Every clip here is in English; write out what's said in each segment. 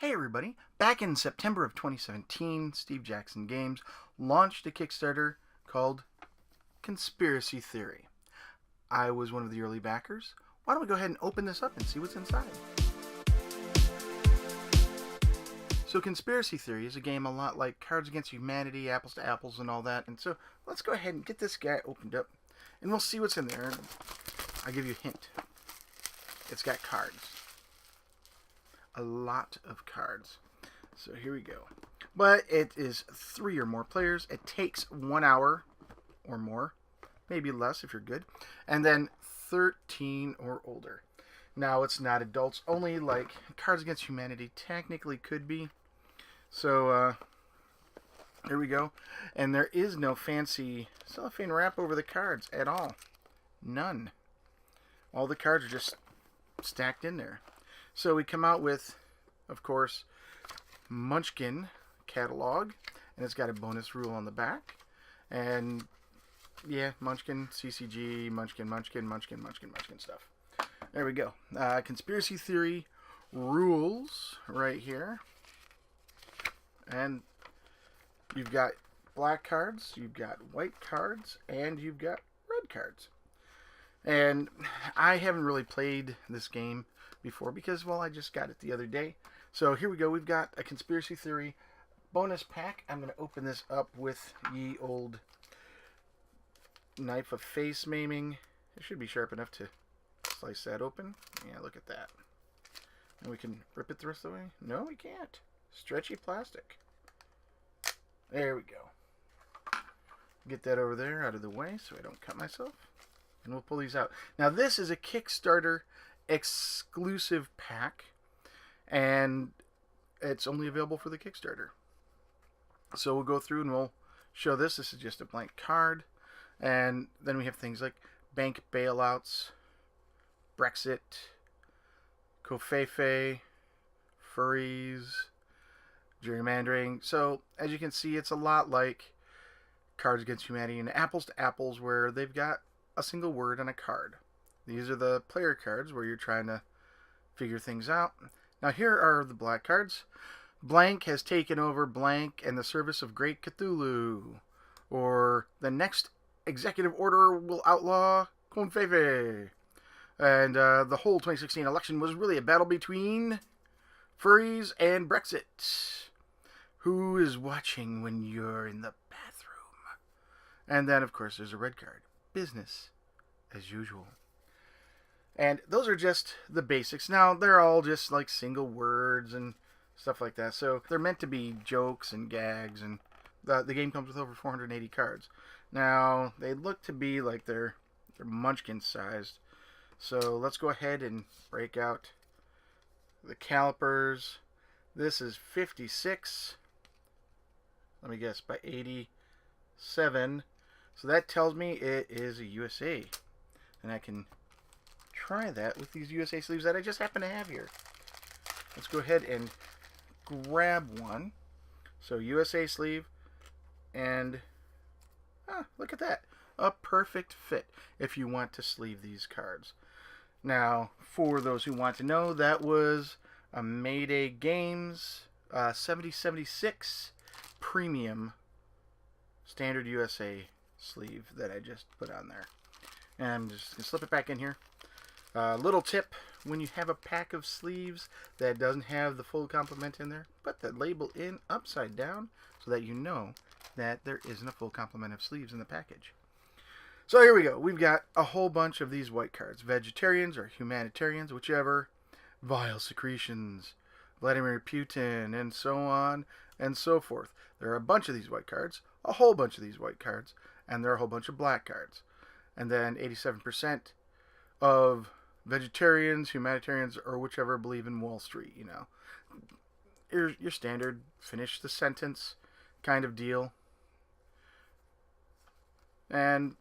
Hey everybody, back in September of 2017, Steve Jackson Games launched a Kickstarter called Conspiracy Theory. I was one of the early backers. Why don't we go ahead and open this up and see what's inside? So Conspiracy Theory is a game a lot like Cards Against Humanity, Apples to Apples, and all that. And so let's go ahead and get this guy opened up and we'll see what's in there. I'll give you a hint. It's got cards. A lot of cards. So here we go. But it is 3 or more players. It takes 1 hour or more, maybe less if you're good, and then 13 or older. Now it's not adults only like Cards Against Humanity technically could be. So here we go. And there is no fancy cellophane wrap over the cards at all. None. All the cards are just stacked in there. So we come out with, of course, Munchkin catalog, and it's got a bonus rule on the back. And yeah, Munchkin, CCG, Munchkin stuff. There we go. Conspiracy Theory rules right here. And you've got black cards, you've got white cards, and you've got red cards. And I haven't really played this game before because, well, I just got it the other day. So here we go. We've got a Conspiracy Theory bonus pack. I'm going to open this up with ye old knife of face maiming. It should be sharp enough to slice that open. Yeah, look at that. And we can rip it the rest of the way. No, we can't. Stretchy plastic. There we go. Get that over there out of the way so I don't cut myself. And we'll pull these out. Now this is a Kickstarter exclusive pack, and it's only available for the Kickstarter. So we'll go through and we'll show this. This is just a blank card. And then we have things like bank bailouts, Brexit, Covfefe, furries, gerrymandering. So as you can see, it's a lot like Cards Against Humanity and Apples to Apples, where they've got a single word on a card. These are the player cards where you're trying to figure things out. Now here are the black cards. Blank has taken over blank and the service of Great Cthulhu. Or the next executive order will outlaw Covfefe. And the whole 2016 election was really a battle between furries and Brexit. Who is watching when you're in the bathroom? And then, of course, there's a red card. Business as usual. And those are just the basics. Now, they're all just like single words and stuff like that. So they're meant to be jokes and gags. And the game comes with over 480 cards. Now, they look to be like they're Munchkin sized. So let's go ahead and break out the calipers. This is 56. Let me guess, by 87. So that tells me it is a USA. And I can try that with these USA sleeves that I just happen to have here. Let's go ahead and grab one. So USA sleeve. And look at that. A perfect fit if you want to sleeve these cards. Now, for those who want to know, that was a Mayday Games 7076 Premium Standard USA sleeve that I just put on there. And I'm just going to slip it back in here. Little tip, when you have a pack of sleeves that doesn't have the full complement in there, put the label in upside down so that you know that there isn't a full complement of sleeves in the package. So here we go. We've got a whole bunch of these white cards. Vegetarians or humanitarians, whichever. Vile secretions, Vladimir Putin, and so on and so forth. There are a bunch of these white cards, a whole bunch of these white cards, and there are a whole bunch of black cards. And then 87% of vegetarians, humanitarians, or whichever believe in Wall Street, you know. Your standard finish the sentence kind of deal. And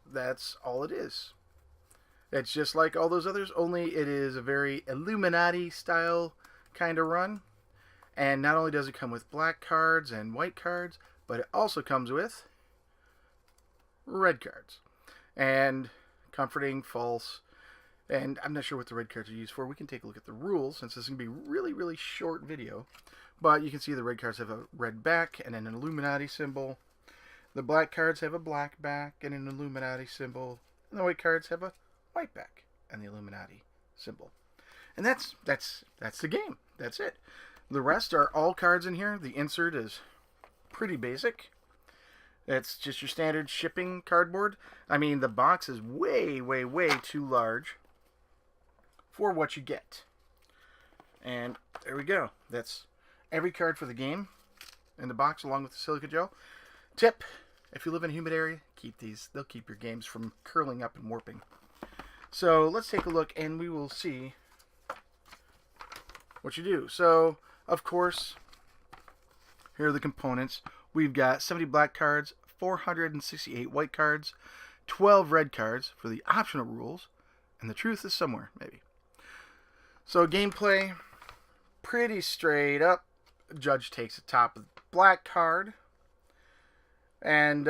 that's all it is. It's just like all those others, only it is a very Illuminati style kind of run. And not only does it come with black cards and white cards, but it also comes with red cards. And comforting, false, And I'm not sure what the red cards are used for. We can take a look at the rules since this is going to be a really, really short video. But you can see the red cards have a red back and an Illuminati symbol. The black cards have a black back and an Illuminati symbol. And the white cards have a white back and the Illuminati symbol. And that's the game. That's it. The rest are all cards in here. The insert is pretty basic. It's just your standard shipping cardboard. I mean, the box is way, way, way too large for what you get. And there we go. That's every card for the game in the box along with the silica gel. Tip, if you live in a humid area, keep these. They'll keep your games from curling up and warping. So let's take a look and we will see what you do. So, of course, here are the components. We've got 70 black cards, 468 white cards, 12 red cards for the optional rules, and the truth is somewhere, maybe. So gameplay, pretty straight up. The judge takes the top of the black card and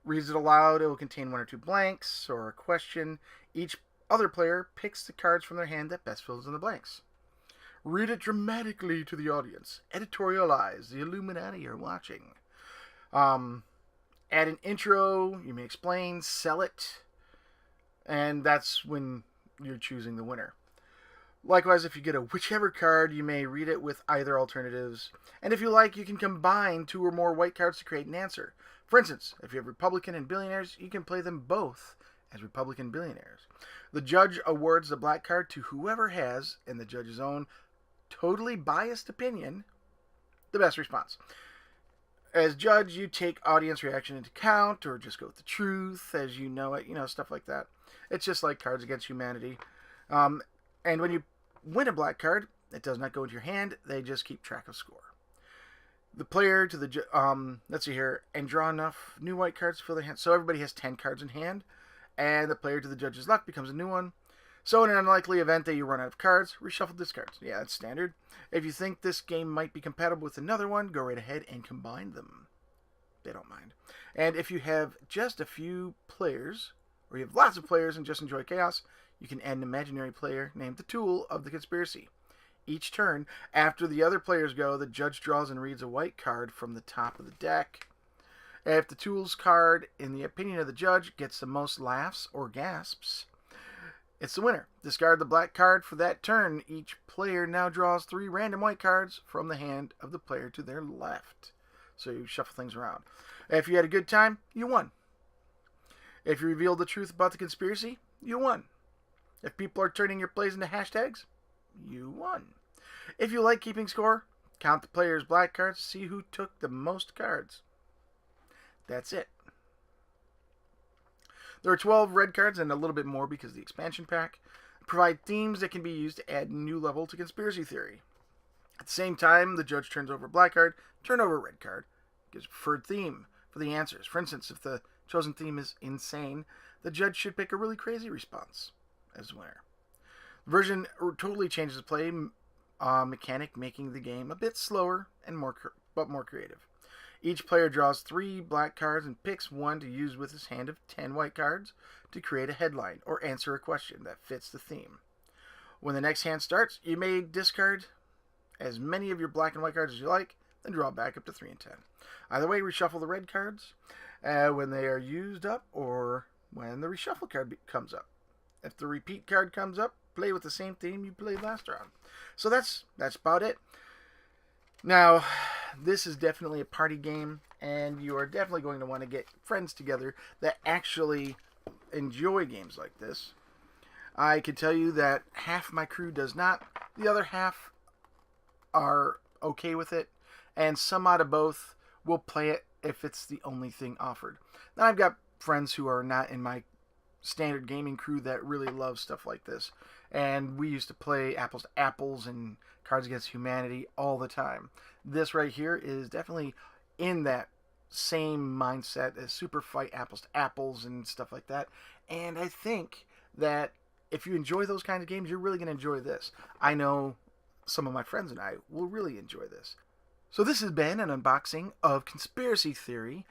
reads it aloud. It will contain one or two blanks or a question. Each other player picks the cards from their hand that best fills in the blanks. Read it dramatically to the audience. Editorialize. The Illuminati are watching. Add an intro. You may explain. Sell it. And that's when you're choosing the winner. Likewise, if you get a whichever card, you may read it with either alternatives. And if you like, you can combine two or more white cards to create an answer. For instance, if you have Republican and Billionaires, you can play them both as Republican Billionaires. The judge awards the black card to whoever has, in the judge's own totally biased opinion, the best response. As judge, you take audience reaction into account, or just go with the truth as you know it, stuff like that. It's just like Cards Against Humanity. And when you win a black card, it does not go into your hand. They just keep track of score. The player to the let's see here, and draw enough new white cards to fill their hand. So everybody has 10 cards in hand, and the player to the judge's left becomes a new one. So in an unlikely event that you run out of cards, reshuffle discards. Yeah, that's standard. If you think this game might be compatible with another one, go right ahead and combine them. They don't mind. And if you have just a few players, or you have lots of players and just enjoy chaos, you can add an imaginary player named the Tool of the Conspiracy. Each turn, after the other players go, the judge draws and reads a white card from the top of the deck. If the Tool's card, in the opinion of the judge, gets the most laughs or gasps, it's the winner. Discard the black card for that turn. Each player now draws 3 random white cards from the hand of the player to their left. So you shuffle things around. If you had a good time, you won. If you revealed the truth about the conspiracy, you won. If people are turning your plays into hashtags, you won. If you like keeping score, count the player's black cards to see who took the most cards. That's it. There are 12 red cards and a little bit more because the expansion pack provide themes that can be used to add new level to conspiracy theory. At the same time, the judge turns over a black card, turn over a red card, gives a preferred theme for the answers. For instance, if the chosen theme is insane, the judge should pick a really crazy response as the winner. The version totally changes the play mechanic, making the game a bit slower and more creative. Each player draws 3 black cards and picks one to use with his hand of 10 white cards to create a headline or answer a question that fits the theme. When the next hand starts, you may discard as many of your black and white cards as you like, then draw back up to 3 and 10. Either way, reshuffle the red cards when they are used up or when the reshuffle card comes up. If the repeat card comes up, play with the same theme you played last round. So that's about it. Now, this is definitely a party game, and you are definitely going to want to get friends together that actually enjoy games like this. I can tell you that half my crew does not. The other half are okay with it, and some out of both will play it if it's the only thing offered. Then I've got friends who are not in my standard gaming crew that really love stuff like this, and we used to play Apples to Apples and Cards Against Humanity all the time. This right here is definitely in that same mindset as Super Fight Apples to Apples and stuff like that, and I think that if you enjoy those kinds of games, you're really going to enjoy this. I know some of my friends and I will really enjoy this. So this has been an unboxing of Conspiracy Theory,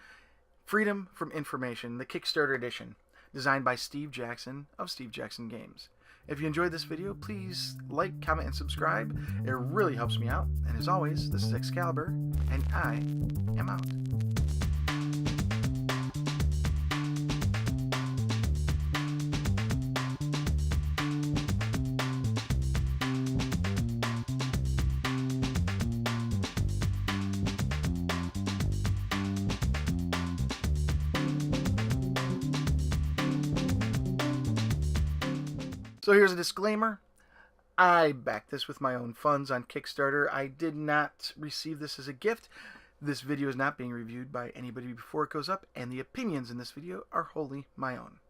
Freedom from Information, the Kickstarter edition. designed by Steve Jackson of Steve Jackson Games. If you enjoyed this video, please like, comment, and subscribe. It really helps me out. And as always, this is Excalibur, and I am out. So here's a disclaimer. I backed this with my own funds on Kickstarter. I did not receive this as a gift. This video is not being reviewed by anybody before it goes up, and the opinions in this video are wholly my own.